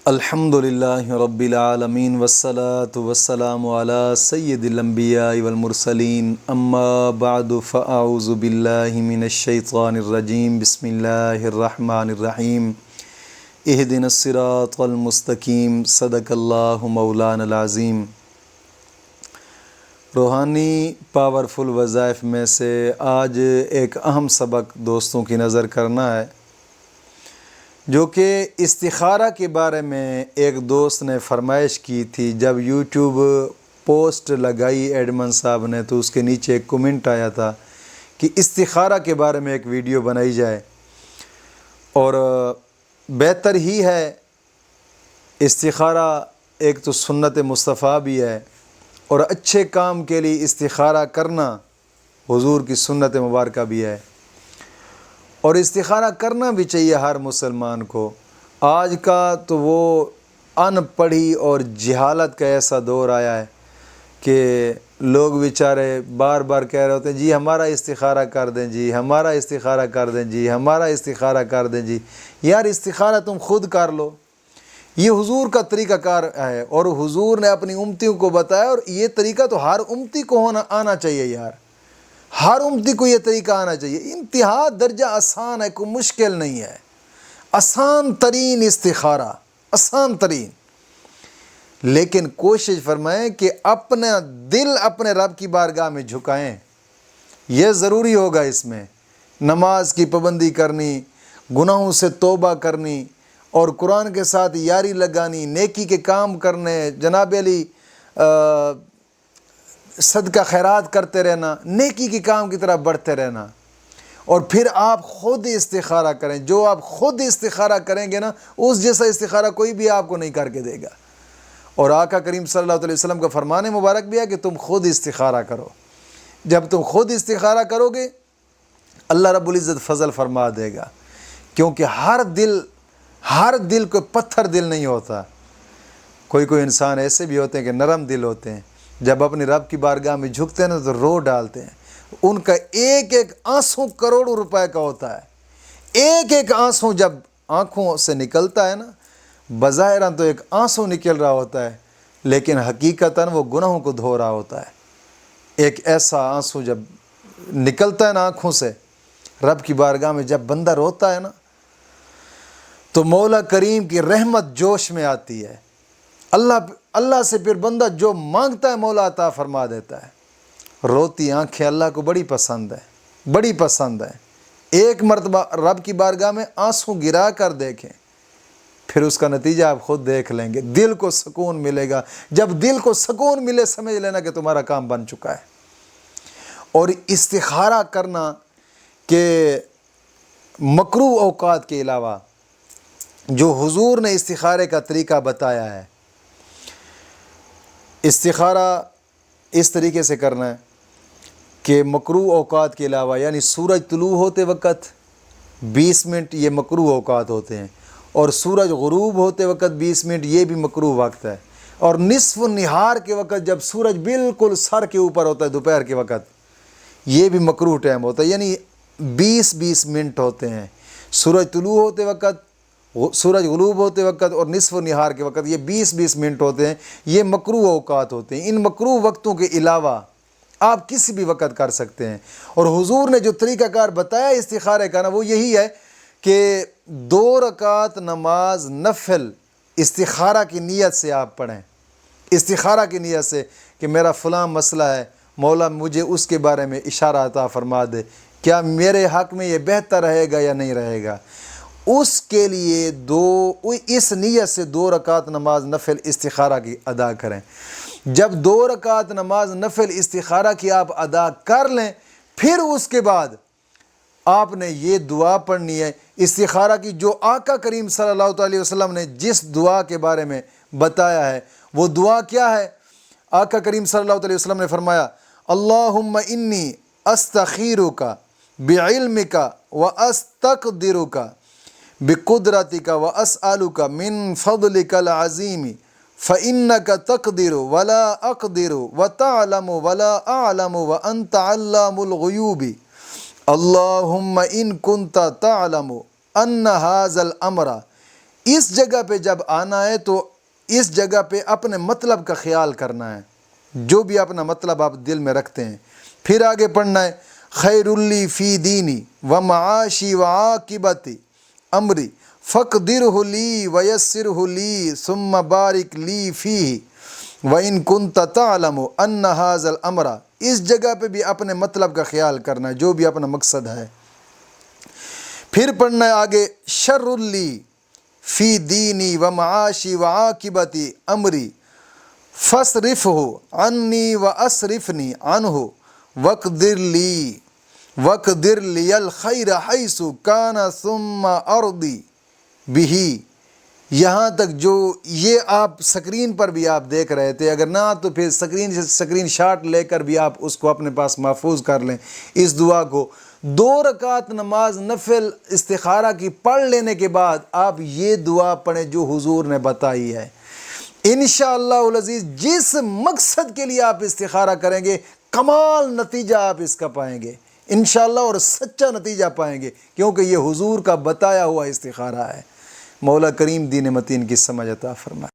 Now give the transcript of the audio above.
الحمدللہ رب العالمین والصلاة والسلام علی سید الانبیاء والمرسلین اما بعد فاعوذ باللہ من الشیطان الرجیم بسم اللہ الرحمن الرحیم اہدنا الصراط المستقیم صدق اللہ مولانا العظیم۔ روحانی پاورفل وظائف میں سے آج ایک اہم سبق دوستوں کی نظر کرنا ہے، جو کہ استخارہ کے بارے میں ایک دوست نے فرمائش کی تھی۔ جب یوٹیوب پوسٹ لگائی ایڈمن صاحب نے تو اس کے نیچے ایک کمنٹ آیا تھا کہ استخارہ کے بارے میں ایک ویڈیو بنائی جائے، اور بہتر ہی ہے۔ استخارہ ایک تو سنت مصطفیٰ بھی ہے، اور اچھے کام کے لیے استخارہ کرنا حضور کی سنت مبارکہ بھی ہے، اور استخارہ کرنا بھی چاہیے ہر مسلمان کو۔ آج کا تو وہ ان پڑھی اور جہالت کا ایسا دور آیا ہے کہ لوگ بیچارے بار بار کہہ رہے ہوتے ہیں جی ہمارا استخارہ کر دیں، جی ہمارا استخارہ کر دیں، جی ہمارا استخارہ کر دیں۔ جی یار استخارہ تم خود کر لو، یہ حضور کا طریقہ کار ہے، اور حضور نے اپنی امتیوں کو بتایا، اور یہ طریقہ تو ہر امتی کو آنا چاہیے یار، ہر امتی کو یہ طریقہ آنا چاہیے۔ انتہا درجہ آسان ہے، کوئی مشکل نہیں ہے، آسان ترین استخارہ، آسان ترین۔ لیکن کوشش فرمائیں کہ اپنا دل اپنے رب کی بارگاہ میں جھکائیں، یہ ضروری ہوگا۔ اس میں نماز کی پابندی کرنی، گناہوں سے توبہ کرنی، اور قرآن کے ساتھ یاری لگانی، نیکی کے کام کرنے، جناب علی صدقہ خیرات کرتے رہنا، نیکی کے کام کی طرف بڑھتے رہنا، اور پھر آپ خود استخارہ کریں۔ جو آپ خود استخارہ کریں گے نا، اس جیسا استخارہ کوئی بھی آپ کو نہیں کر کے دے گا۔ اور آقا کریم صلی اللہ علیہ وسلم کا فرمان مبارک بھی ہے کہ تم خود استخارہ کرو۔ جب تم خود استخارہ کرو گے اللہ رب العزت فضل فرما دے گا، کیونکہ ہر دل کوئی پتھر دل نہیں ہوتا۔ کوئی انسان ایسے بھی ہوتے ہیں کہ نرم دل ہوتے ہیں، جب اپنی رب کی بارگاہ میں جھکتے ہیں نا تو رو ڈالتے ہیں۔ ان کا ایک ایک آنسو کروڑوں روپے کا ہوتا ہے۔ ایک ایک آنسو جب آنکھوں سے نکلتا ہے نا، بظاہراً تو ایک آنسو نکل رہا ہوتا ہے، لیکن حقیقتاً وہ گناہوں کو دھو رہا ہوتا ہے۔ ایک ایسا آنسو جب نکلتا ہے نا آنکھوں سے رب کی بارگاہ میں، جب بندہ روتا ہے نا تو مولا کریم کی رحمت جوش میں آتی ہے۔ اللہ سے پھر بندہ جو مانگتا ہے مولا عطا فرما دیتا ہے۔ روتی آنکھیں اللہ کو بڑی پسند ہے، بڑی پسند ہے۔ ایک مرتبہ رب کی بارگاہ میں آنسو گرا کر دیکھیں، پھر اس کا نتیجہ آپ خود دیکھ لیں گے، دل کو سکون ملے گا۔ جب دل کو سکون ملے سمجھ لینا کہ تمہارا کام بن چکا ہے۔ اور استخارہ کرنا کہ مکروہ اوقات کے علاوہ جو حضور نے استخارے کا طریقہ بتایا ہے، استخارہ اس طریقے سے کرنا ہے کہ مکروہ اوقات کے علاوہ، یعنی سورج طلوع ہوتے وقت 20 منٹ یہ مکروہ اوقات ہوتے ہیں، اور سورج غروب ہوتے وقت 20 منٹ یہ بھی مکروہ وقت ہے، اور نصف نہار کے وقت جب سورج بالکل سر کے اوپر ہوتا ہے دوپہر کے وقت، یہ بھی مکروہ ٹائم ہوتا ہے، یعنی 20 منٹ ہوتے ہیں۔ سورج طلوع ہوتے وقت، سورج غروب ہوتے وقت، اور نصف نہار کے وقت، یہ 20 منٹ ہوتے ہیں، یہ مکروہ اوقات ہوتے ہیں۔ ان مکروہ وقتوں کے علاوہ آپ کسی بھی وقت کر سکتے ہیں۔ اور حضور نے جو طریقہ کار بتایا استخارے کا نا، وہ یہی ہے کہ 2 رکعت نماز نفل استخارہ کی نیت سے آپ پڑھیں۔ استخارہ کی نیت سے کہ میرا فلاں مسئلہ ہے، مولا مجھے اس کے بارے میں اشارہ عطا فرما دے، کیا میرے حق میں یہ بہتر رہے گا یا نہیں رہے گا۔ اس کے لیے اس نیت سے 2 رکعت نماز نفل استخارہ کی ادا کریں۔ جب 2 رکعت نماز نفل استخارہ کی آپ ادا کر لیں، پھر اس کے بعد آپ نے یہ دعا پڑھنی ہے استخارہ کی، جو آقا کریم صلی اللہ علیہ وسلم نے جس دعا کے بارے میں بتایا ہے۔ وہ دعا کیا ہے؟ آقا کریم صلی اللہ علیہ وسلم نے فرمایا، اللہم انی استخیرک بعلمک واستقدرک بقدرتک واسألک من فضلک العظیم فإنک تقدر ولا اقدر وتعلم ولا اعلم وانت علام الغیوب اللہم ان کنت تعلم ان هذا الامر اس جگہ پہ جب آنا ہے تو اس جگہ پہ اپنے مطلب کا خیال کرنا ہے، جو بھی اپنا مطلب آپ دل میں رکھتے ہیں۔ پھر آگے پڑھنا ہے خیر لی فی دینی و معاشی و عاقبت امری فقدرہ لی ویسرہ لی ثم بارک لی فیہ وَإِن كُنْتَ تَعْلَمُ أَنَّ هَذَا الْأَمْرَ، اس جگہ پہ بھی اپنے مطلب کا خیال کرنا ہے، جو بھی اپنا مقصد ہے۔ پھر پڑھنا ہے آگے شر لی فی دینی و معاشی و عاقبت امری فاصرفہ عنی و اصرفنی عنہ وقدر لی الخیر حیث کان ثم ارضی بہ۔ یہاں تک جو یہ آپ سکرین پر بھی آپ دیکھ رہے تھے، اگر نہ تو پھر سکرین شاٹ لے کر بھی آپ اس کو اپنے پاس محفوظ کر لیں۔ اس دعا کو 2 رکعت نماز نفل استخارہ کی پڑھ لینے کے بعد آپ یہ دعا پڑھیں جو حضور نے بتائی ہے۔ انشاءاللہ العزیز جس مقصد کے لیے آپ استخارہ کریں گے کمال نتیجہ آپ اس کا پائیں گے انشاءاللہ، اور سچا نتیجہ پائیں گے، کیونکہ یہ حضور کا بتایا ہوا استخارہ ہے۔ مولا کریم دین متین کی سمجھ عطا فرمائے۔